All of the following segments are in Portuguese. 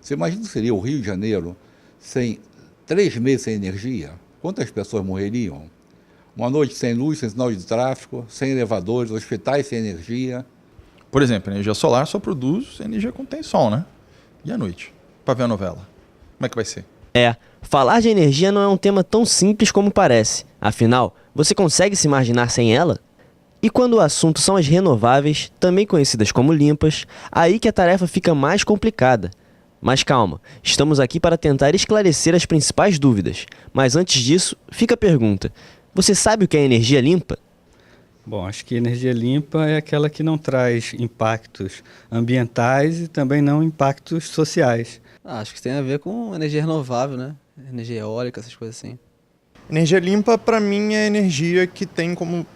Você imagina que seria o Rio de Janeiro sem 3 meses sem energia? Quantas pessoas morreriam? Uma noite sem luz, sem sinal de tráfego, sem elevadores, hospitais sem energia. Por exemplo, a energia solar só produz energia quando tem sol, né? E à noite? Para ver a novela? Como é que vai ser? Falar de energia não é um tema tão simples como parece. Afinal, você consegue se imaginar sem ela? E quando o assunto são as renováveis, também conhecidas como limpas, aí que a tarefa fica mais complicada. Mas calma, estamos aqui para tentar esclarecer as principais dúvidas. Mas antes disso, fica a pergunta: você sabe o que é energia limpa? Bom, acho que energia limpa é aquela que não traz impactos ambientais e também não impactos sociais. Acho que tem a ver com energia renovável, né? Energia eólica, essas coisas assim. Energia limpa, para mim, é energia que tem como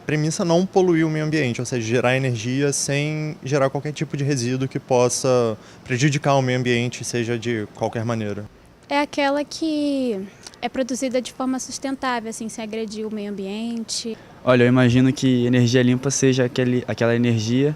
premissa não poluir o meio ambiente, ou seja, gerar energia sem gerar qualquer tipo de resíduo que possa prejudicar o meio ambiente, seja de qualquer maneira. É aquela que é produzida de forma sustentável, assim, sem agredir o meio ambiente. Olha, eu imagino que energia limpa seja aquela energia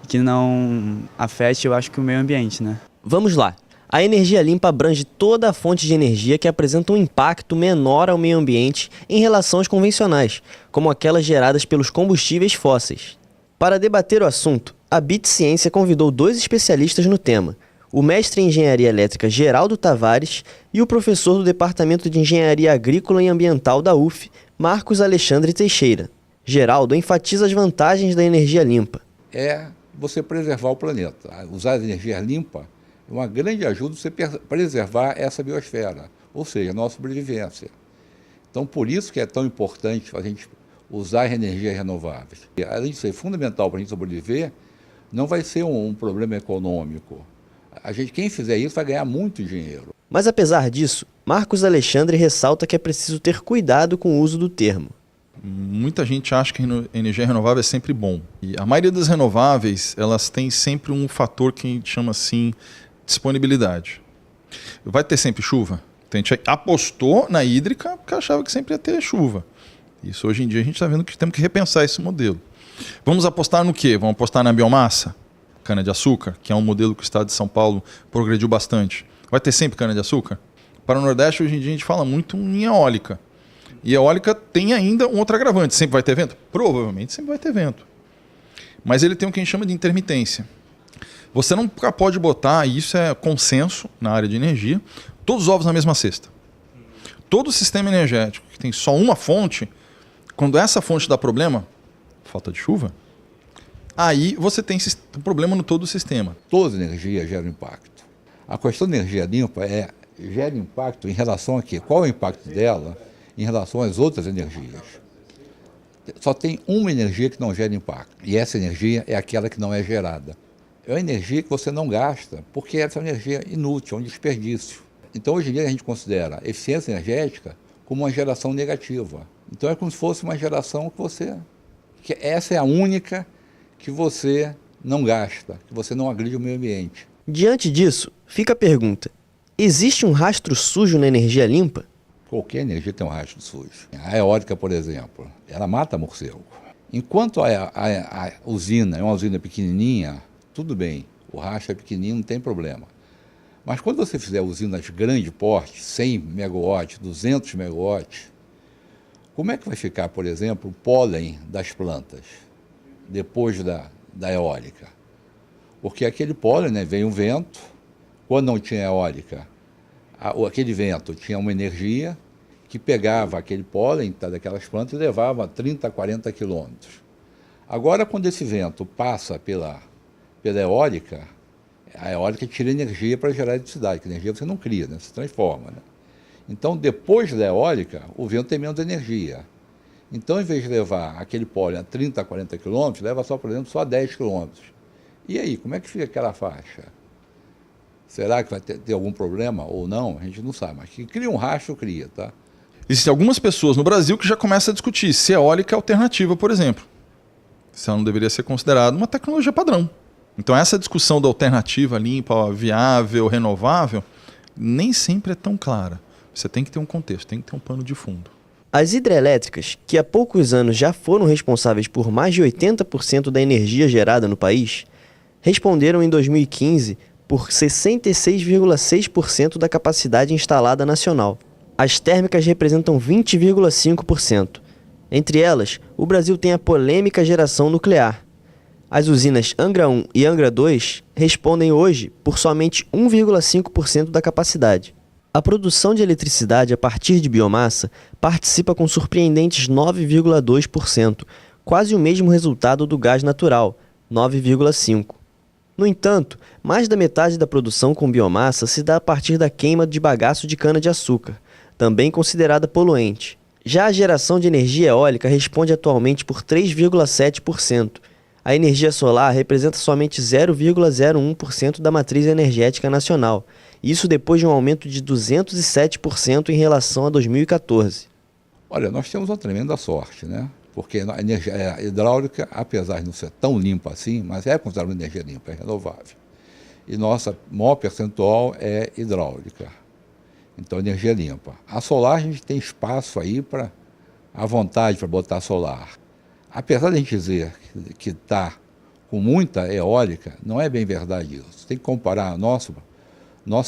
que não afete, eu acho que o meio ambiente, né? Vamos lá. A energia limpa abrange toda a fonte de energia que apresenta um impacto menor ao meio ambiente em relação às convencionais, como aquelas geradas pelos combustíveis fósseis. Para debater o assunto, a BIT Ciência convidou 2 especialistas no tema, o mestre em Engenharia Elétrica Geraldo Tavares e o professor do Departamento de Engenharia Agrícola e Ambiental da UF, Marcos Alexandre Teixeira. Geraldo enfatiza as vantagens da energia limpa. É você preservar o planeta. Usar a energia limpa é uma grande ajuda você preservar essa biosfera, ou seja, a nossa sobrevivência. Então, por isso que é tão importante a gente usar energias renováveis. E, além de ser fundamental para a gente sobreviver, não vai ser um problema econômico. Quem fizer isso vai ganhar muito dinheiro. Mas apesar disso, Marcos Alexandre ressalta que é preciso ter cuidado com o uso do termo. Muita gente acha que energia renovável é sempre bom. E a maioria das renováveis, elas têm sempre um fator que a gente chama assim, disponibilidade. Vai ter sempre chuva? A gente apostou na hídrica porque achava que sempre ia ter chuva. Isso hoje em dia a gente está vendo que temos que repensar esse modelo. Vamos apostar no quê? Vamos apostar na biomassa? Cana-de-açúcar, que é um modelo que o estado de São Paulo progrediu bastante. Vai ter sempre cana-de-açúcar? Para o Nordeste, hoje em dia, a gente fala muito em eólica. E eólica tem ainda um outro agravante. Sempre vai ter vento? Provavelmente sempre vai ter vento. Mas ele tem o que a gente chama de intermitência. Você nunca pode botar, e isso é consenso na área de energia, todos os ovos na mesma cesta. Todo sistema energético que tem só uma fonte, quando essa fonte dá problema, falta de chuva, aí você tem um problema no todo o sistema. Toda energia gera impacto. A questão da energia limpa gera impacto em relação a quê? Qual é o impacto dela em relação às outras energias? Só tem uma energia que não gera impacto, e essa energia é aquela que não é gerada. É uma energia que você não gasta, porque essa é uma energia inútil, é um desperdício. Então, hoje em dia, a gente considera a eficiência energética como uma geração negativa. Então, é como se fosse uma geração que essa é a única que você não gasta, que você não agride o meio ambiente. Diante disso, fica a pergunta: existe um rastro sujo na energia limpa? Qualquer energia tem um rastro sujo. A eólica, por exemplo, ela mata morcego. Enquanto a usina é uma usina pequenininha, tudo bem, o rastro é pequenininho, não tem problema. Mas quando você fizer usinas de grande porte, 100 megawatts, 200 megawatts, como é que vai ficar, por exemplo, o pólen das plantas depois da eólica? Porque aquele pólen, né, vem um vento, quando não tinha eólica, aquele vento tinha uma energia que pegava aquele pólen daquelas plantas e levava a 30, 40 quilômetros. Agora, quando esse vento passa pela eólica, a eólica tira energia para gerar eletricidade, que energia você não cria, né? Você transforma. Né? Então, depois da eólica, o vento tem menos energia. Então, em vez de levar aquele pólen a 30, 40 quilômetros, leva só, por exemplo, só a 10 quilômetros. E aí, como é que fica aquela faixa? Será que vai ter algum problema ou não? A gente não sabe, mas que cria um rastro, cria, tá? Existem algumas pessoas no Brasil que já começam a discutir se a eólica é alternativa, por exemplo. Se ela não deveria ser considerada uma tecnologia padrão. Então essa discussão da alternativa limpa, viável, renovável, nem sempre é tão clara. Você tem que ter um contexto, tem que ter um pano de fundo. As hidrelétricas, que há poucos anos já foram responsáveis por mais de 80% da energia gerada no país, responderam em 2015 por 66,6% da capacidade instalada nacional. As térmicas representam 20,5%. Entre elas, o Brasil tem a polêmica geração nuclear. As usinas Angra 1 e Angra 2 respondem hoje por somente 1,5% da capacidade. A produção de eletricidade a partir de biomassa participa com surpreendentes 9,2%, quase o mesmo resultado do gás natural, 9,5%. No entanto, mais da metade da produção com biomassa se dá a partir da queima de bagaço de cana-de-açúcar, também considerada poluente. Já a geração de energia eólica responde atualmente por 3,7%. A energia solar representa somente 0,01% da matriz energética nacional, isso depois de um aumento de 207% em relação a 2014. Olha, nós temos uma tremenda sorte, né? Porque a energia hidráulica, apesar de não ser tão limpa assim, mas é considerada uma energia limpa, é renovável. E nossa maior percentual é hidráulica. Então, energia limpa. A solar, a gente tem espaço aí para à vontade para botar solar. Apesar de a gente dizer que está com muita eólica, não é bem verdade isso. Tem que comparar nosso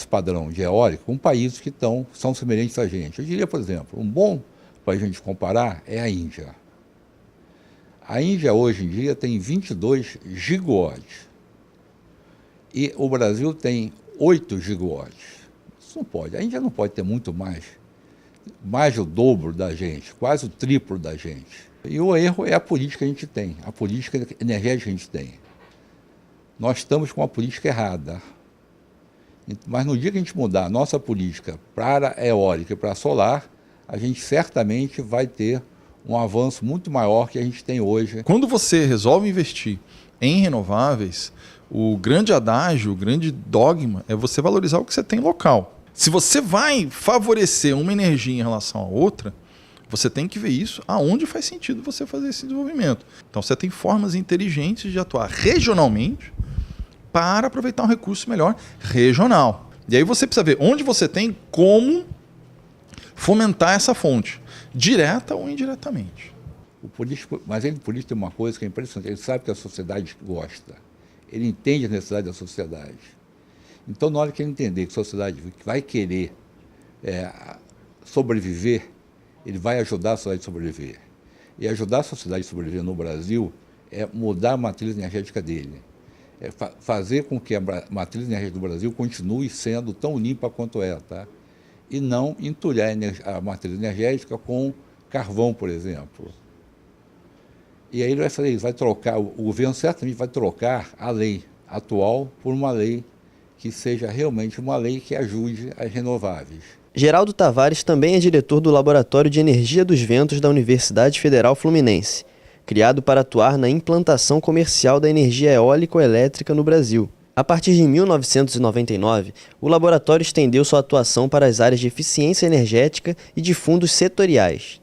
padrão de eólica com países que são semelhantes a gente. Eu diria, por exemplo, um bom para a gente comparar é a Índia. A Índia, hoje em dia, tem 22 gigawatts. E o Brasil tem 8 gigawatts. Isso não pode. A Índia não pode ter muito mais o dobro da gente, quase o triplo da gente. E o erro é a política que a gente tem, a política energética que a gente tem. Nós estamos com uma política errada. Mas no dia que a gente mudar a nossa política para a eólica e para a solar, a gente certamente vai ter um avanço muito maior que a gente tem hoje. Quando você resolve investir em renováveis, o grande adágio, o grande dogma é você valorizar o que você tem local. Se você vai favorecer uma energia em relação a outra, você tem que ver isso aonde faz sentido você fazer esse desenvolvimento. Então você tem formas inteligentes de atuar regionalmente para aproveitar um recurso melhor regional. E aí você precisa ver onde você tem como fomentar essa fonte, direta ou indiretamente. Mas o político tem uma coisa que é impressionante, ele sabe que a sociedade gosta, ele entende a necessidade da sociedade. Então, na hora que ele entender que a sociedade vai querer sobreviver, ele vai ajudar a sociedade a sobreviver. E ajudar a sociedade a sobreviver no Brasil é mudar a matriz energética dele. É fazer com que a matriz energética do Brasil continue sendo tão limpa quanto é, tá? E não entulhar a matriz energética com carvão, por exemplo. E aí ele vai fazer isso, vai trocar, o governo certamente vai trocar a lei atual por uma lei que seja realmente uma lei que ajude as renováveis. Geraldo Tavares também é diretor do Laboratório de Energia dos Ventos da Universidade Federal Fluminense, criado para atuar na implantação comercial da energia eólico-elétrica no Brasil. A partir de 1999, o laboratório estendeu sua atuação para as áreas de eficiência energética e de fundos setoriais.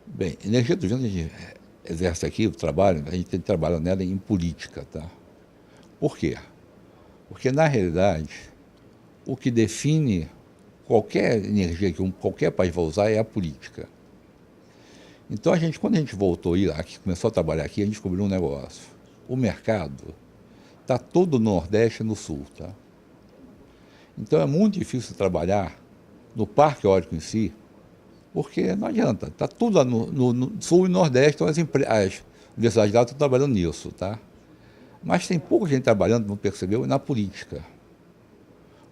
Bem, energia dos ventos a gente exerce aqui o trabalho, a gente tem trabalhado nela em política, tá? Por quê? Porque, na realidade, o que define qualquer energia que qualquer país vai usar é a política. Então, quando a gente voltou aqui, começou a trabalhar aqui, a gente descobriu um negócio. O mercado está todo no Nordeste e no Sul, tá? Então, é muito difícil trabalhar no parque eólico em si, porque não adianta. Está tudo lá no Sul e Nordeste, então as universidades lá estão trabalhando nisso, tá? Mas tem pouca gente trabalhando, não percebeu, na política.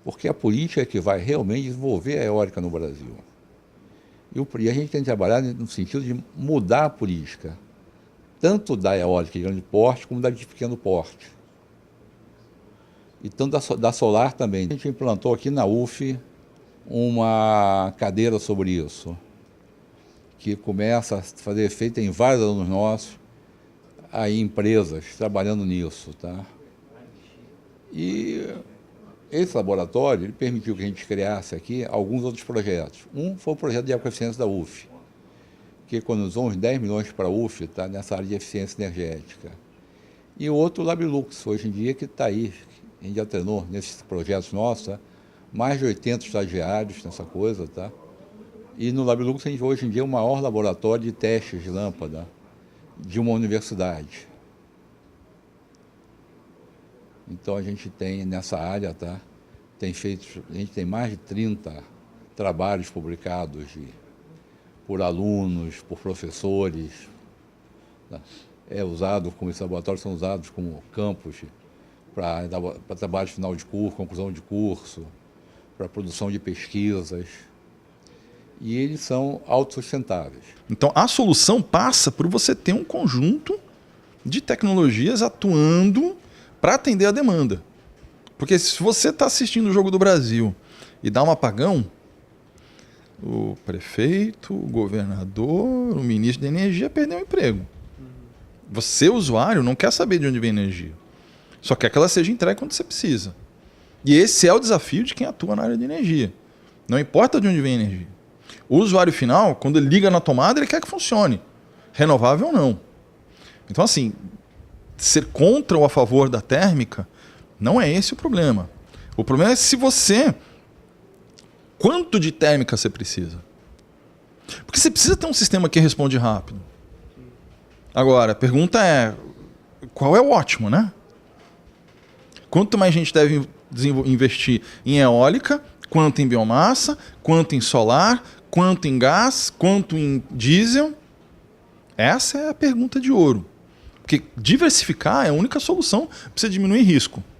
Porque a política é que vai realmente desenvolver a eólica no Brasil. E a gente tem que trabalhar no sentido de mudar a política, tanto da eólica de grande porte, como da de pequeno porte. E tanto da solar também. A gente implantou aqui na UF uma cadeira sobre isso, que começa a fazer efeito em vários alunos nossos, aí empresas trabalhando nisso, tá? E esse laboratório ele permitiu que a gente criasse aqui alguns outros projetos. Um foi o projeto de ecoeficiência da UF, que economizou uns 10 milhões para a UF, tá, nessa área de eficiência energética. E o outro, o Labilux, hoje em dia, que está aí. A gente já treinou nesses projetos nossos, tá? Mais de 80 estagiários nessa coisa, tá? E no Labilux, a gente hoje em dia é o maior laboratório de testes de lâmpada de uma universidade. Então a gente tem nessa área, tá? A gente tem mais de 30 trabalhos publicados por alunos, por professores. Tá? Esses laboratórios são usados como campos para trabalho final de curso, conclusão de curso, para produção de pesquisas. E eles são autossustentáveis. Então, a solução passa por você ter um conjunto de tecnologias atuando para atender a demanda. Porque se você está assistindo o Jogo do Brasil e dá um apagão, o prefeito, o governador, o ministro da energia perdeu o emprego. Você, usuário, não quer saber de onde vem a energia. Só quer que ela seja entregue quando você precisa. E esse é o desafio de quem atua na área de energia. Não importa de onde vem a energia. O usuário final, quando ele liga na tomada, ele quer que funcione. Renovável ou não. Então, assim, ser contra ou a favor da térmica, não é esse o problema. O problema é se você... Quanto de térmica você precisa? Porque você precisa ter um sistema que responde rápido. Agora, a pergunta é, qual é o ótimo, né? Quanto mais a gente deve investir em eólica, quanto em biomassa, quanto em solar, quanto em gás, quanto em diesel? Essa é a pergunta de ouro. Porque diversificar é a única solução para você diminuir risco.